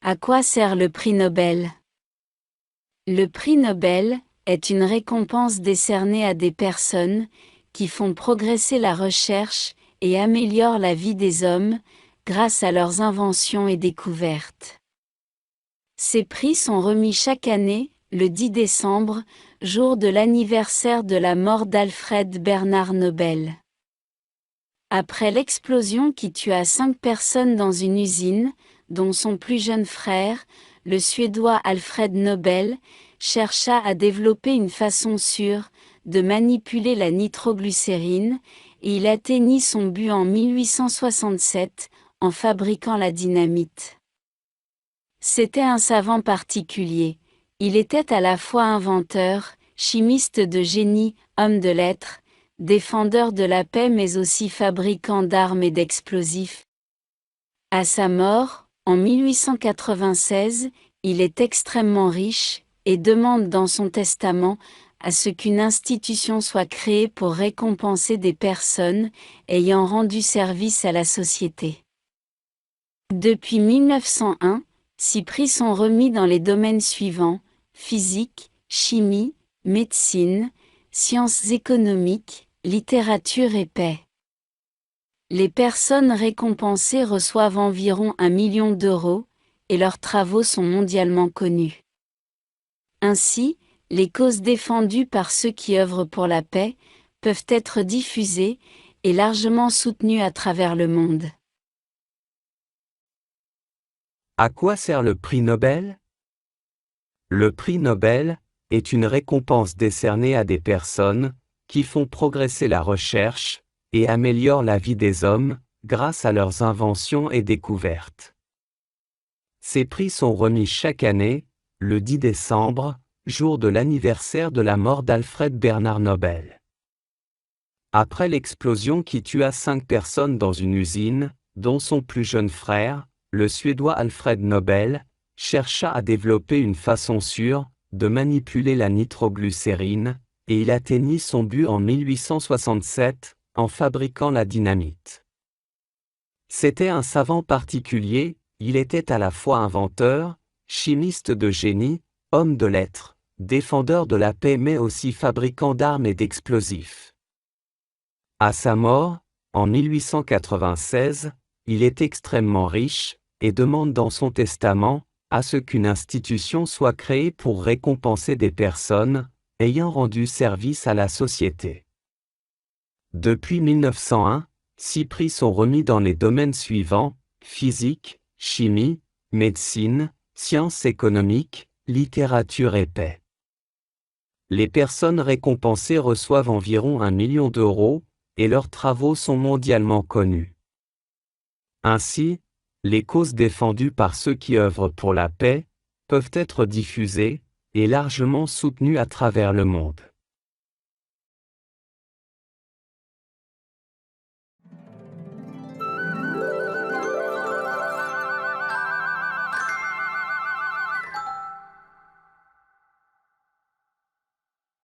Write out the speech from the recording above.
À quoi sert le prix Nobel? Le prix Nobel est une récompense décernée à des personnes qui font progresser la recherche et améliorent la vie des hommes grâce à leurs inventions et découvertes. Ces prix sont remis chaque année, le 10 décembre, jour de l'anniversaire de la mort d'Alfred Bernard Nobel. Après l'explosion qui tua 5 personnes dans une usine, dont son plus jeune frère, le Suédois Alfred Nobel, chercha à développer une façon sûre de manipuler la nitroglycérine, et il atteignit son but en 1867, en fabriquant la dynamite. C'était un savant particulier. Il était à la fois inventeur, chimiste de génie, homme de lettres, défendeur de la paix mais aussi fabricant d'armes et d'explosifs. À sa mort, en 1896, il est extrêmement riche, et demande dans son testament à ce qu'une institution soit créée pour récompenser des personnes ayant rendu service à la société. Depuis 1901, 6 prix sont remis dans les domaines suivants: physique, chimie, médecine, sciences économiques, littérature et paix. Les personnes récompensées reçoivent environ 1 million d'euros, et leurs travaux sont mondialement connus. Ainsi, les causes défendues par ceux qui œuvrent pour la paix peuvent être diffusées et largement soutenues à travers le monde. À quoi sert le prix Nobel? Le prix Nobel est une récompense décernée à des personnes qui font progresser la recherche et améliorent la vie des hommes grâce à leurs inventions et découvertes. Ces prix sont remis chaque année, le 10 décembre, jour de l'anniversaire de la mort d'Alfred Bernard Nobel. Après l'explosion qui tua 5 personnes dans une usine, dont son plus jeune frère, le Suédois Alfred Nobel, chercha à développer une façon sûre de manipuler la nitroglycérine, et il atteignit son but en 1867, en fabriquant la dynamite. C'était un savant particulier, il était à la fois inventeur, chimiste de génie, homme de lettres, défendeur de la paix mais aussi fabricant d'armes et d'explosifs. À sa mort, en 1896, il est extrêmement riche, et demande dans son testament à ce qu'une institution soit créée pour récompenser des personnes ayant rendu service à la société. Depuis 1901, 6 prix sont remis dans les domaines suivants: physique, chimie, médecine, sciences économiques, littérature et paix. Les personnes récompensées reçoivent environ 1 million d'euros, et leurs travaux sont mondialement connus. Ainsi, les causes défendues par ceux qui œuvrent pour la paix peuvent être diffusées et largement soutenues à travers le monde.